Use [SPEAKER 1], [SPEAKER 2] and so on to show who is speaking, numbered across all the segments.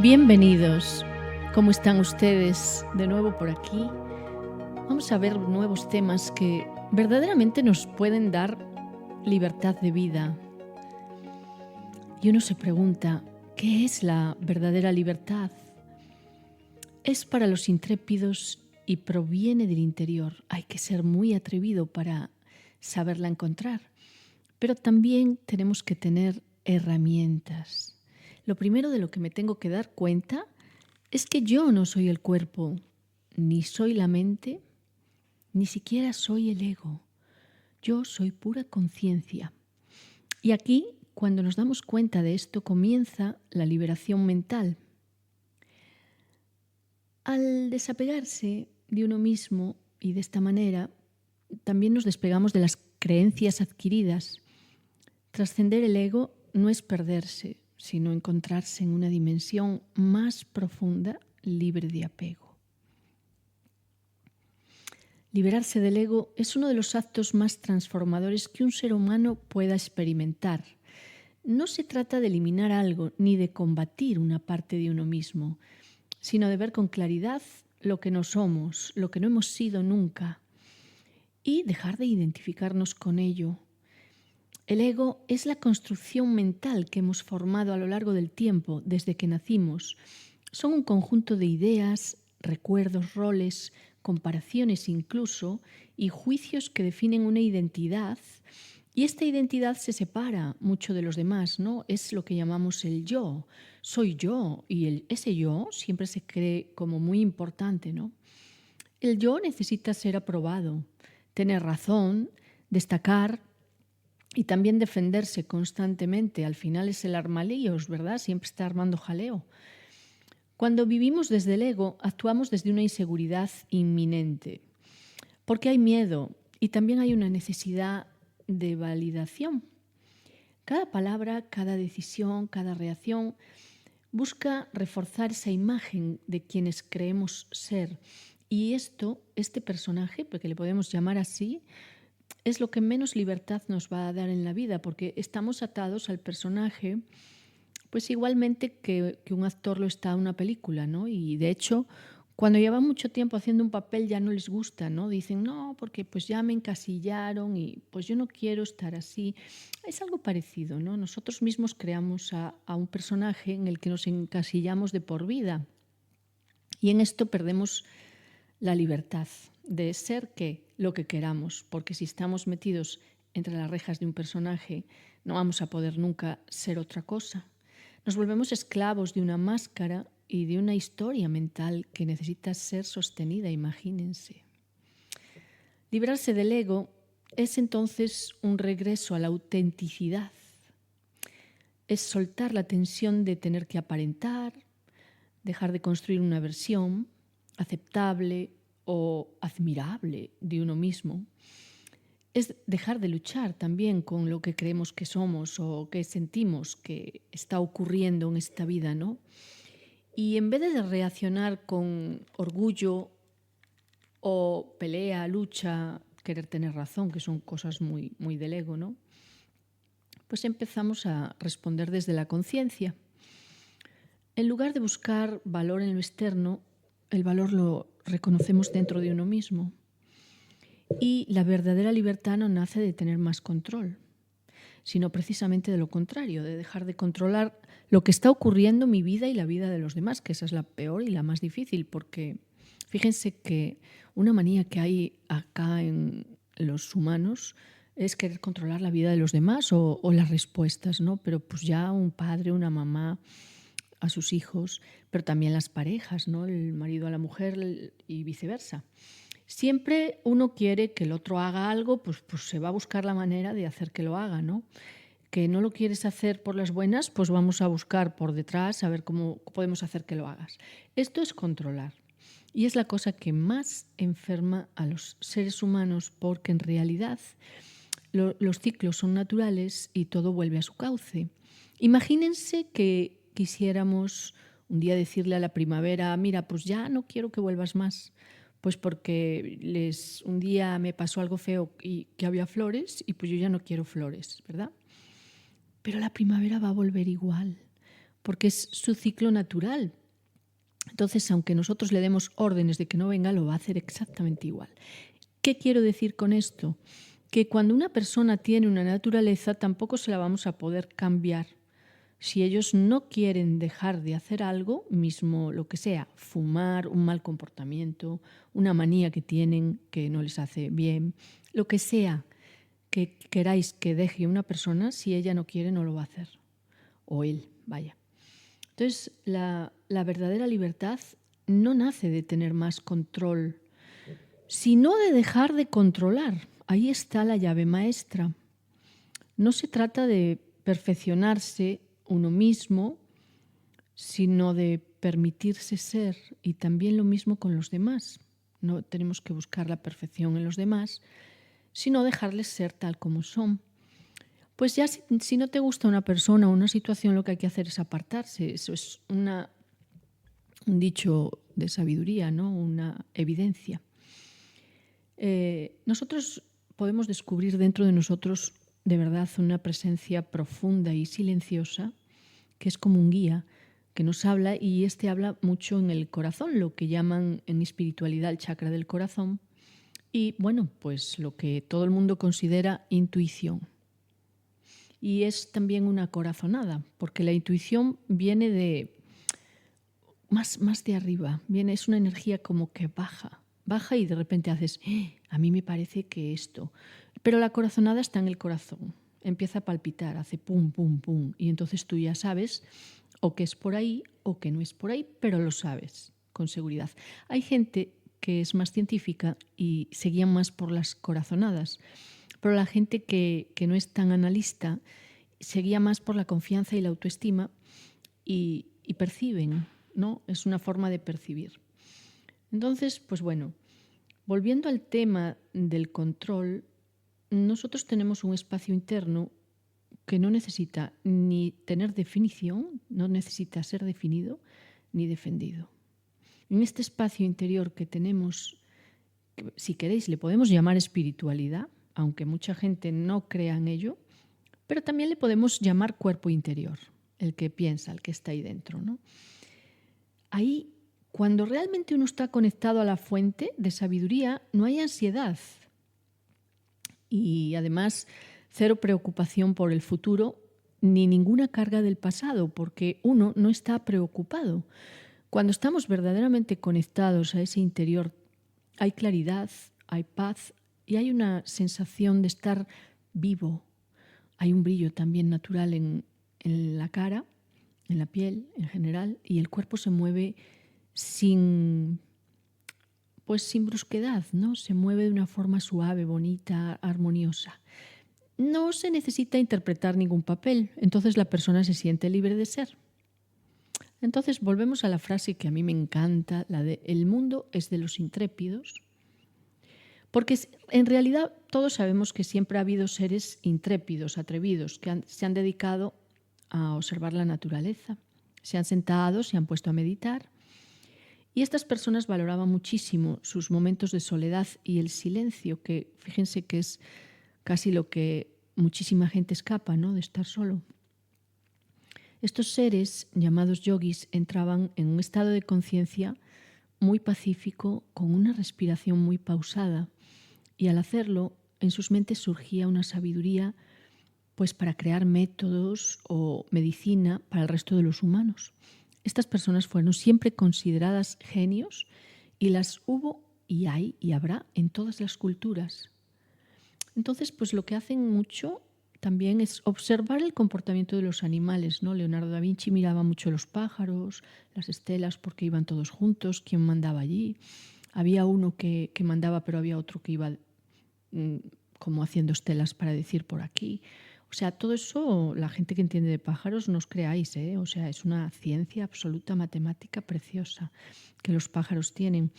[SPEAKER 1] Bienvenidos. ¿Cómo están ustedes de nuevo por aquí? Vamos a ver nuevos temas que verdaderamente nos pueden dar libertad de vida. Y uno se pregunta, ¿qué es la verdadera libertad? Es para los intrépidos y proviene del interior. Hay que ser muy atrevido para saberla encontrar. Pero también tenemos que tener herramientas. Lo primero de lo que me tengo que dar cuenta es que yo no soy el cuerpo, ni soy la mente, ni siquiera soy el ego. Yo soy pura conciencia. Y aquí, cuando nos damos cuenta de esto, comienza la liberación mental. Al desapegarse de uno mismo y de esta manera, también nos despegamos de las creencias adquiridas. Trascender el ego no es perderse, sino encontrarse en una dimensión más profunda, libre de apego. Liberarse del ego es uno de los actos más transformadores que un ser humano pueda experimentar. No se trata de eliminar algo ni de combatir una parte de uno mismo, sino de ver con claridad lo que no somos, lo que no hemos sido nunca, y dejar de identificarnos con ello. El ego es la construcción mental que hemos formado a lo largo del tiempo, desde que nacimos. Son un conjunto de ideas, recuerdos, roles, comparaciones incluso, y juicios que definen una identidad. Y esta identidad se separa mucho de los demás, ¿no? Es lo que llamamos el yo. Soy yo, y ese yo siempre se cree como muy importante, ¿no? El yo necesita ser aprobado, tener razón, destacar y también defenderse constantemente. Al final es el armalíos, ¿verdad? Siempre está armando jaleo. Cuando vivimos desde el ego, actuamos desde una inseguridad inminente, porque hay miedo y también hay una necesidad de validación. Cada palabra, cada decisión, cada reacción busca reforzar esa imagen de quienes creemos ser. Y este personaje, porque le podemos llamar así, es lo que menos libertad nos va a dar en la vida, porque estamos atados al personaje, pues igualmente que un actor lo está en una película, ¿no? Y de hecho, cuando llevan mucho tiempo haciendo un papel ya no les gusta, ¿no? Dicen, no, porque pues ya me encasillaron y pues yo no quiero estar así. Es algo parecido, ¿no? Nosotros mismos creamos a un personaje en el que nos encasillamos de por vida. Y en esto perdemos la libertad de ser lo que queramos, porque si estamos metidos entre las rejas de un personaje, no vamos a poder nunca ser otra cosa. Nos volvemos esclavos de una máscara y de una historia mental que necesita ser sostenida, imagínense. Librarse del ego es entonces un regreso a la autenticidad. Es soltar la tensión de tener que aparentar, dejar de construir una versión aceptable o admirable de uno mismo. Es dejar de luchar también con lo que creemos que somos o que sentimos que está ocurriendo en esta vida, ¿no? Y en vez de reaccionar con orgullo o pelea, lucha, querer tener razón, que son cosas muy, muy del ego, ¿no? Pues empezamos a responder desde la conciencia. En lugar de buscar valor en lo externo, el valor lo reconocemos dentro de uno mismo. Y la verdadera libertad no nace de tener más control, sino precisamente de lo contrario, de dejar de controlar lo que está ocurriendo en mi vida y la vida de los demás, que esa es la peor y la más difícil, porque fíjense que una manía que hay acá en los humanos es querer controlar la vida de los demás o las respuestas, ¿no? Pero pues ya un padre, una mamá a sus hijos, pero también las parejas, ¿no? El marido a la mujer y viceversa. Siempre uno quiere que el otro haga algo, pues se va a buscar la manera de hacer que lo haga, ¿no? Que no lo quieres hacer por las buenas, pues vamos a buscar por detrás a ver cómo podemos hacer que lo hagas. Esto es controlar. Y es la cosa que más enferma a los seres humanos, porque en realidad los ciclos son naturales y todo vuelve a su cauce. Imagínense que quisiéramos un día decirle a la primavera, mira, pues ya no quiero que vuelvas más, pues porque un día me pasó algo feo y que había flores y pues yo ya no quiero flores, ¿verdad? Pero la primavera va a volver igual, porque es su ciclo natural. Entonces, aunque nosotros le demos órdenes de que no venga, lo va a hacer exactamente igual. ¿Qué quiero decir con esto? Que cuando una persona tiene una naturaleza, tampoco se la vamos a poder cambiar. Si ellos no quieren dejar de hacer algo, mismo lo que sea, fumar, un mal comportamiento, una manía que tienen que no les hace bien, lo que sea que queráis que deje una persona, si ella no quiere, no lo va a hacer. O él, vaya. Entonces, la verdadera libertad no nace de tener más control, sino de dejar de controlar. Ahí está la llave maestra. No se trata de perfeccionarse uno mismo, sino de permitirse ser, y también lo mismo con los demás. No tenemos que buscar la perfección en los demás, sino dejarles ser tal como son. Pues ya si no te gusta una persona o una situación, lo que hay que hacer es apartarse. Eso es un dicho de sabiduría, ¿no? Una evidencia. Nosotros podemos descubrir dentro de nosotros de verdad una presencia profunda y silenciosa que es como un guía que nos habla, y este habla mucho en el corazón, lo que llaman en espiritualidad el chakra del corazón, y bueno, pues lo que todo el mundo considera intuición. Y es también una corazonada, porque la intuición viene de más de arriba, es una energía como que baja y de repente haces, a mí me parece que esto. Pero la corazonada está en el corazón, empieza a palpitar, hace pum, pum, pum, y entonces tú ya sabes o que es por ahí o que no es por ahí, pero lo sabes con seguridad. Hay gente que es más científica y se guían más por las corazonadas, pero la gente que no es tan analista se guía más por la confianza y la autoestima y perciben, ¿no? Es una forma de percibir. Entonces, pues bueno, volviendo al tema del control, nosotros tenemos un espacio interno que no necesita ni tener definición, no necesita ser definido ni defendido. En este espacio interior que tenemos, si queréis, le podemos llamar espiritualidad, aunque mucha gente no crea en ello, pero también le podemos llamar cuerpo interior, el que piensa, el que está ahí dentro, ¿no? Ahí, cuando realmente uno está conectado a la fuente de sabiduría, no hay ansiedad. Y además, cero preocupación por el futuro ni ninguna carga del pasado, porque uno no está preocupado. Cuando estamos verdaderamente conectados a ese interior, hay claridad, hay paz y hay una sensación de estar vivo. Hay un brillo también natural en la cara, en la piel en general, y el cuerpo se mueve sin brusquedad, ¿no? Se mueve de una forma suave, bonita, armoniosa. No se necesita interpretar ningún papel, entonces la persona se siente libre de ser. Entonces volvemos a la frase que a mí me encanta, la de el mundo es de los intrépidos, porque en realidad todos sabemos que siempre ha habido seres intrépidos, atrevidos, que se han dedicado a observar la naturaleza, se han sentado, se han puesto a meditar, y estas personas valoraban muchísimo sus momentos de soledad y el silencio, que fíjense que es casi lo que muchísima gente escapa, ¿no? De estar solo. Estos seres, llamados yogis, entraban en un estado de conciencia muy pacífico, con una respiración muy pausada, y al hacerlo, en sus mentes surgía una sabiduría pues para crear métodos o medicina para el resto de los humanos. Estas personas fueron siempre consideradas genios y las hubo y hay y habrá en todas las culturas. Entonces, pues lo que hacen mucho también es observar el comportamiento de los animales, ¿no? Leonardo da Vinci miraba mucho los pájaros, las estelas, porque iban todos juntos, quién mandaba allí. Había uno que mandaba, pero había otro que iba como haciendo estelas para decir por aquí. O sea, todo eso, la gente que entiende de pájaros, no os creáis, ¿eh? O sea, es una ciencia absoluta, matemática preciosa que los pájaros tienen.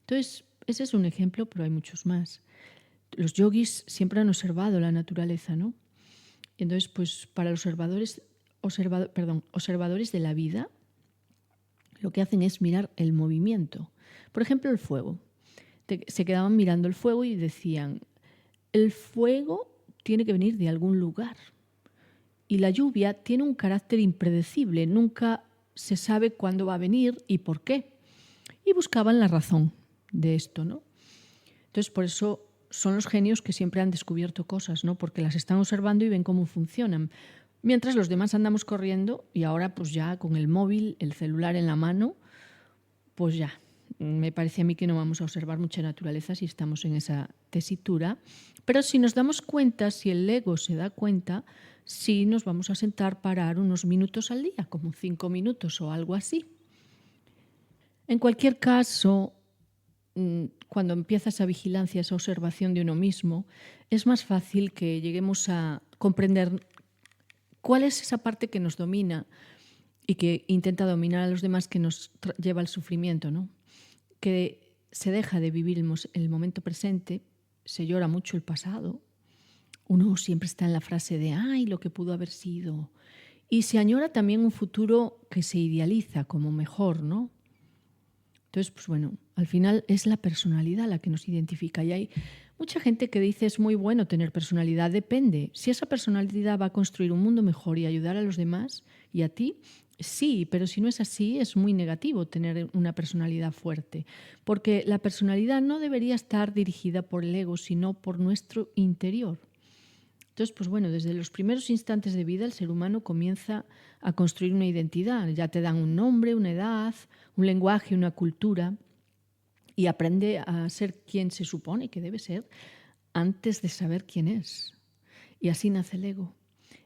[SPEAKER 1] Entonces, ese es un ejemplo, pero hay muchos más. Los yogis siempre han observado la naturaleza, ¿no? Entonces, pues para los observadores de la vida, lo que hacen es mirar el movimiento. Por ejemplo, el fuego. Se quedaban mirando el fuego y decían, el fuego tiene que venir de algún lugar. y la lluvia tiene un carácter impredecible, nunca se sabe cuándo va a venir y por qué. Y buscaban la razón de esto, ¿no? Entonces, por eso son los genios que siempre han descubierto cosas, ¿no? Porque las están observando y ven cómo funcionan. Mientras los demás andamos corriendo y ahora pues ya con el móvil, el celular en la mano, pues ya, me parece a mí que no vamos a observar mucha naturaleza si estamos en esa tesitura. Pero si nos damos cuenta, si el ego se da cuenta, sí nos vamos a sentar parar unos minutos al día, como 5 minutos o algo así. En cualquier caso, cuando empieza esa vigilancia, esa observación de uno mismo, es más fácil que lleguemos a comprender cuál es esa parte que nos domina y que intenta dominar a los demás, que nos lleva al sufrimiento, ¿no? Que se deja de vivir el momento presente, se llora mucho el pasado, uno siempre está en la frase de ¡ay, lo que pudo haber sido! Y se añora también un futuro que se idealiza como mejor, ¿no? Entonces, pues bueno, al final es la personalidad la que nos identifica. Y hay mucha gente que dice es muy bueno tener personalidad. Depende. Si esa personalidad va a construir un mundo mejor y ayudar a los demás y a ti, sí, pero si no es así, es muy negativo tener una personalidad fuerte. Porque la personalidad no debería estar dirigida por el ego, sino por nuestro interior. Entonces, pues bueno, desde los primeros instantes de vida el ser humano comienza a construir una identidad. Ya te dan un nombre, una edad, un lenguaje, una cultura, y aprende a ser quien se supone que debe ser antes de saber quién es. Y así nace el ego.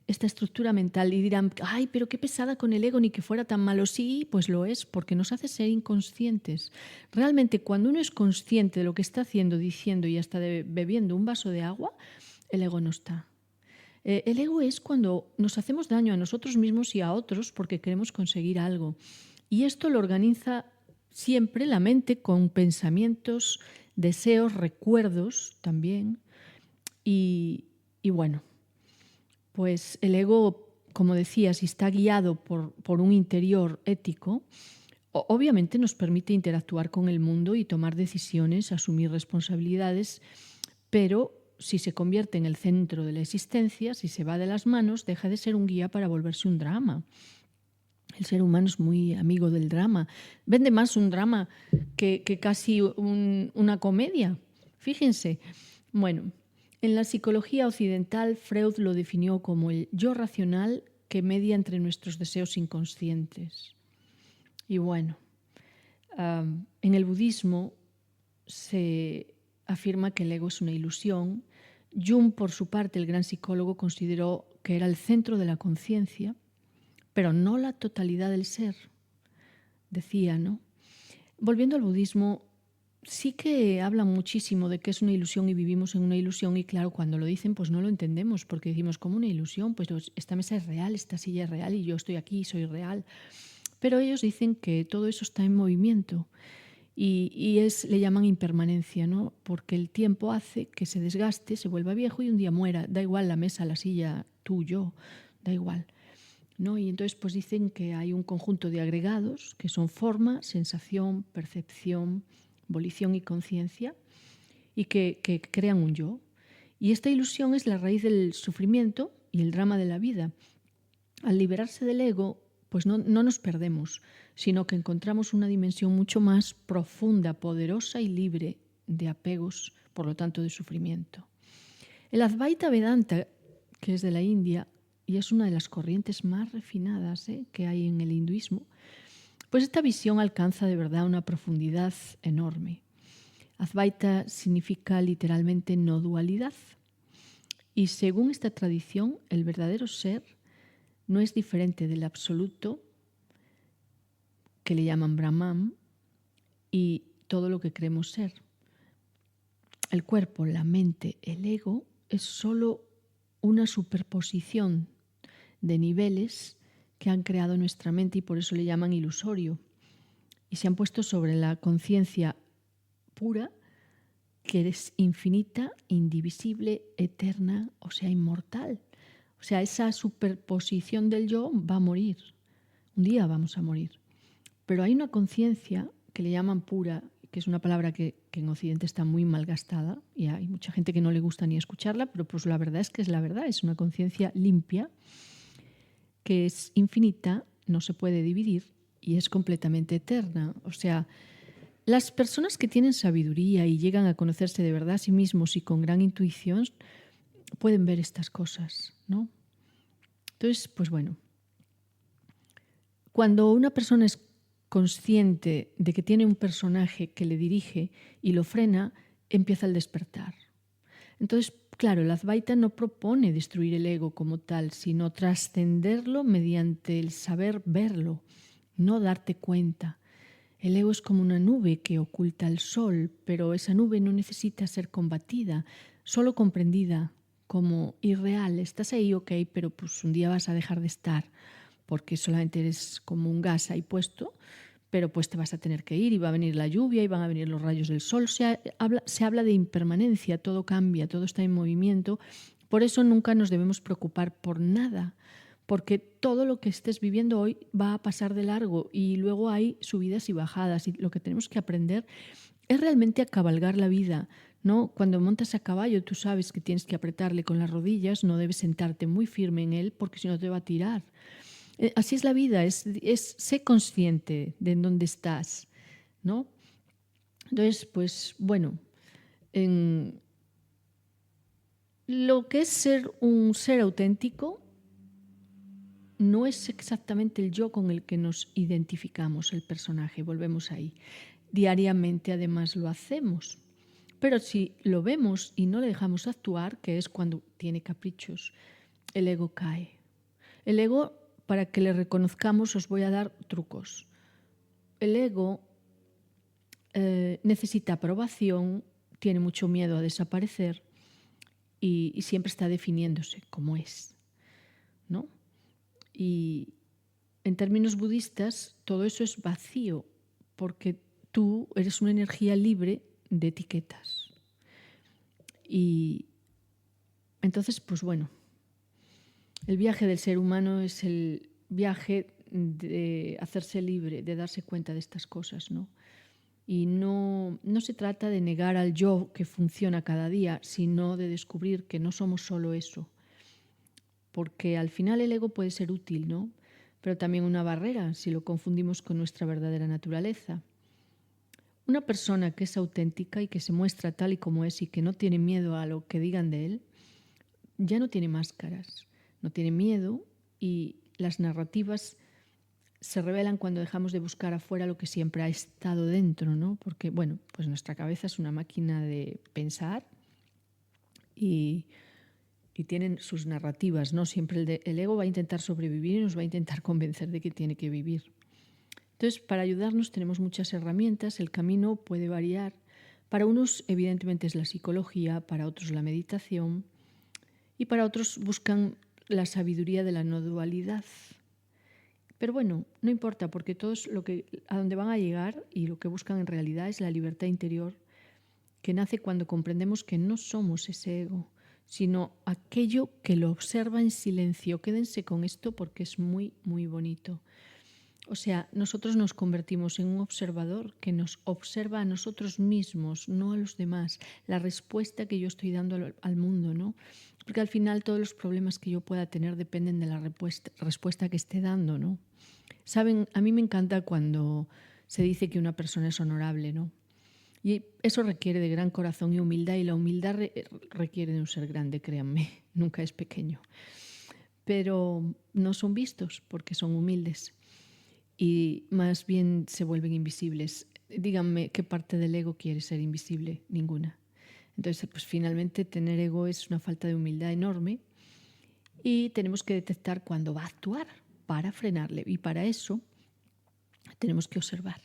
[SPEAKER 1] Esta estructura mental, y dirán, ay, pero qué pesada con el ego, ni que fuera tan malo. Sí, pues lo es, porque nos hace ser inconscientes. Realmente, cuando uno es consciente de lo que está haciendo, diciendo y hasta bebiendo un vaso de agua, el ego no está. El ego es cuando nos hacemos daño a nosotros mismos y a otros porque queremos conseguir algo. Y esto lo organiza siempre la mente con pensamientos, deseos, recuerdos también. Y bueno, pues el ego, como decía, si está guiado por un interior ético, obviamente nos permite interactuar con el mundo y tomar decisiones, asumir responsabilidades, pero si se convierte en el centro de la existencia, si se va de las manos, deja de ser un guía para volverse un drama. El ser humano es muy amigo del drama. Vende más un drama que casi una comedia. Fíjense. Bueno, en la psicología occidental, Freud lo definió como el yo racional que media entre nuestros deseos inconscientes. Y bueno, en el budismo se afirma que el ego es una ilusión. Jung, por su parte, el gran psicólogo, consideró que era el centro de la conciencia, pero no la totalidad del ser, decía, ¿no? Volviendo al budismo, sí que hablan muchísimo de que es una ilusión y vivimos en una ilusión, y claro, cuando lo dicen, pues no lo entendemos, porque decimos, ¿cómo una ilusión? Pues esta mesa es real, esta silla es real y yo estoy aquí y soy real. Pero ellos dicen que todo eso está en movimiento. Y le llaman impermanencia, ¿no? Porque el tiempo hace que se desgaste, se vuelva viejo y un día muera. Da igual la mesa, la silla, tú, yo, da igual, ¿no? Y entonces pues dicen que hay un conjunto de agregados que son forma, sensación, percepción, volición y conciencia, y que crean un yo. Y esta ilusión es la raíz del sufrimiento y el drama de la vida. Al liberarse del ego, pues no nos perdemos, sino que encontramos una dimensión mucho más profunda, poderosa y libre de apegos, por lo tanto de sufrimiento. El Advaita Vedanta, que es de la India y es una de las corrientes más refinadas que hay en el hinduismo, pues esta visión alcanza de verdad una profundidad enorme. Advaita significa literalmente no dualidad. Y según esta tradición, el verdadero ser no es diferente del absoluto, que le llaman Brahman, y todo lo que creemos ser. El cuerpo, la mente, el ego es solo una superposición de niveles que han creado nuestra mente y por eso le llaman ilusorio. Y se han puesto sobre la conciencia pura, que es infinita, indivisible, eterna, o sea, inmortal. O sea, esa superposición del yo va a morir. Un día vamos a morir. Pero hay una conciencia que le llaman pura, que es una palabra que en Occidente está muy malgastada y hay mucha gente que no le gusta ni escucharla, pero pues la verdad es que es la verdad, es una conciencia limpia que es infinita, no se puede dividir y es completamente eterna. O sea, las personas que tienen sabiduría y llegan a conocerse de verdad a sí mismos y con gran intuición pueden ver estas cosas, ¿no? Entonces, pues bueno, cuando una persona es consciente de que tiene un personaje que le dirige y lo frena, empieza el despertar. Entonces, claro, el Advaita no propone destruir el ego como tal, sino trascenderlo mediante el saber verlo, no darte cuenta. El ego es como una nube que oculta el sol, pero esa nube no necesita ser combatida, solo comprendida como irreal. Estás ahí, ok, pero pues un día vas a dejar de estar porque solamente eres como un gas ahí puesto, pero pues te vas a tener que ir y va a venir la lluvia y van a venir los rayos del sol. Se habla de impermanencia, todo cambia, todo está en movimiento. Por eso nunca nos debemos preocupar por nada, porque todo lo que estés viviendo hoy va a pasar de largo y luego hay subidas y bajadas y lo que tenemos que aprender es realmente a cabalgar la vida, ¿no? Cuando montas a caballo tú sabes que tienes que apretarle con las rodillas, no debes sentarte muy firme en él porque si no te va a tirar. Así es la vida, sé consciente de en dónde estás, ¿no? Entonces, pues bueno, en lo que es ser un ser auténtico no es exactamente el yo con el que nos identificamos, el personaje, volvemos ahí. Diariamente además lo hacemos, pero si lo vemos y no le dejamos actuar, que es cuando tiene caprichos, el ego cae. El ego, para que le reconozcamos, os voy a dar trucos. El ego necesita aprobación, tiene mucho miedo a desaparecer y siempre está definiéndose como es, ¿no? Y en términos budistas, todo eso es vacío, porque tú eres una energía libre de etiquetas. Y entonces, pues bueno, el viaje del ser humano es el viaje de hacerse libre, de darse cuenta de estas cosas, ¿no? Y no se trata de negar al yo que funciona cada día, sino de descubrir que no somos solo eso. Porque al final el ego puede ser útil, ¿no? Pero también una barrera si lo confundimos con nuestra verdadera naturaleza. Una persona que es auténtica y que se muestra tal y como es y que no tiene miedo a lo que digan de él, ya no tiene máscaras, no tiene miedo y las narrativas se revelan cuando dejamos de buscar afuera lo que siempre ha estado dentro, ¿no? Porque, bueno, pues nuestra cabeza es una máquina de pensar y tienen sus narrativas, ¿no? Siempre el ego va a intentar sobrevivir y nos va a intentar convencer de que tiene que vivir. Entonces, para ayudarnos tenemos muchas herramientas, el camino puede variar. Para unos, evidentemente, es la psicología, para otros la meditación y para otros buscan la sabiduría de la no dualidad. Pero bueno, no importa, porque todos a donde van a llegar y lo que buscan en realidad es la libertad interior que nace cuando comprendemos que no somos ese ego, sino aquello que lo observa en silencio. Quédense con esto porque es muy, muy bonito. O sea, nosotros nos convertimos en un observador que nos observa a nosotros mismos, no a los demás. La respuesta que yo estoy dando al mundo, ¿no? Porque al final todos los problemas que yo pueda tener dependen de la respuesta que esté dando, ¿no? Saben, a mí me encanta cuando se dice que una persona es honorable, ¿no? Y eso requiere de gran corazón y humildad, y la humildad requiere de un ser grande, créanme, nunca es pequeño. Pero no son vistos porque son humildes y más bien se vuelven invisibles. Díganme qué parte del ego quiere ser invisible, ninguna. Entonces, pues finalmente tener ego es una falta de humildad enorme y tenemos que detectar cuándo va a actuar para frenarle, y para eso tenemos que observar.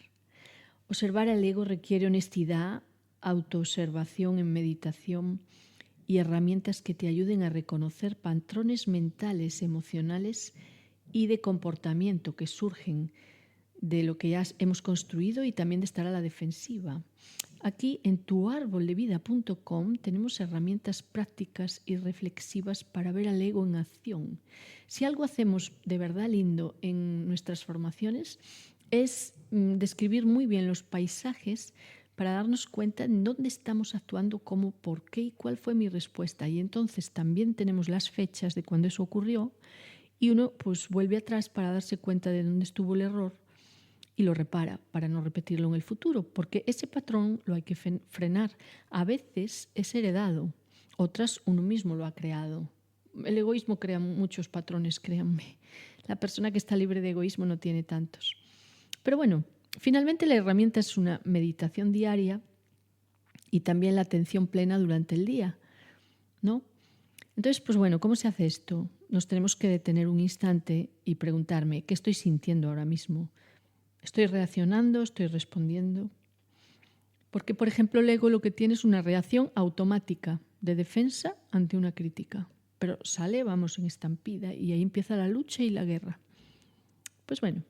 [SPEAKER 1] Observar al ego requiere honestidad, autoobservación en meditación y herramientas que te ayuden a reconocer patrones mentales, emocionales y de comportamiento que surgen de lo que ya hemos construido y también de estar a la defensiva. Aquí en tuarboldevida.com tenemos herramientas prácticas y reflexivas para ver al ego en acción. Si algo hacemos de verdad lindo en nuestras formaciones es describir muy bien los paisajes para darnos cuenta en dónde estamos actuando, cómo, por qué y cuál fue mi respuesta. Y entonces también tenemos las fechas de cuando eso ocurrió y uno pues vuelve atrás para darse cuenta de dónde estuvo el error y lo repara para no repetirlo en el futuro, porque ese patrón lo hay que frenar. A veces es heredado, otras uno mismo lo ha creado. El egoísmo crea muchos patrones, créanme. La persona que está libre de egoísmo no tiene tantos. Pero bueno, finalmente la herramienta es una meditación diaria y también la atención plena durante el día, ¿no? Entonces, pues bueno, ¿cómo se hace esto? Nos tenemos que detener un instante y preguntarme, ¿qué estoy sintiendo ahora mismo? ¿Estoy reaccionando? ¿Estoy respondiendo? Porque, por ejemplo, el ego lo que tiene es una reacción automática de defensa ante una crítica. Pero sale, vamos, en estampida y ahí empieza la lucha y la guerra. Pues bueno,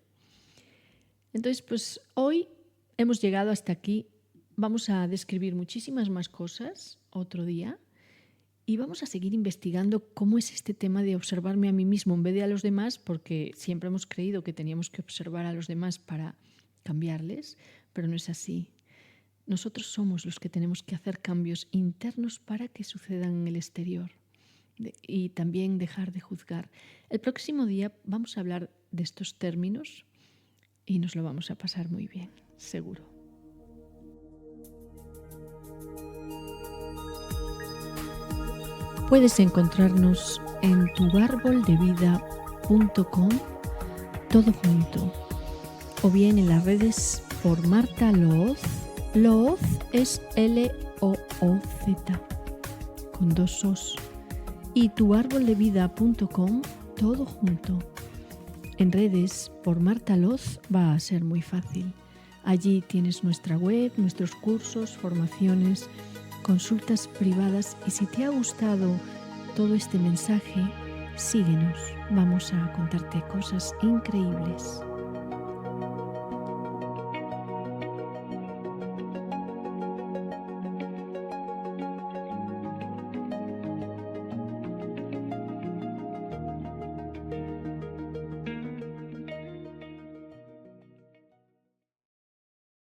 [SPEAKER 1] entonces pues hoy hemos llegado hasta aquí. Vamos a describir muchísimas más cosas otro día y vamos a seguir investigando cómo es este tema de observarme a mí mismo en vez de a los demás, porque siempre hemos creído que teníamos que observar a los demás para cambiarles, pero no es así. Nosotros somos los que tenemos que hacer cambios internos para que sucedan en el exterior y también dejar de juzgar. El próximo día vamos a hablar de estos términos y nos lo vamos a pasar muy bien, seguro. Puedes encontrarnos en tuarboldevida.com, todo junto, o bien en las redes por Marta Looz. Looz es L-O-O-Z, con 2 O's, y tuarboldevida.com, todo junto. En redes por Marta Looz va a ser muy fácil. Allí tienes nuestra web, nuestros cursos, formaciones, consultas privadas, y si te ha gustado todo este mensaje, síguenos. Vamos a contarte cosas increíbles.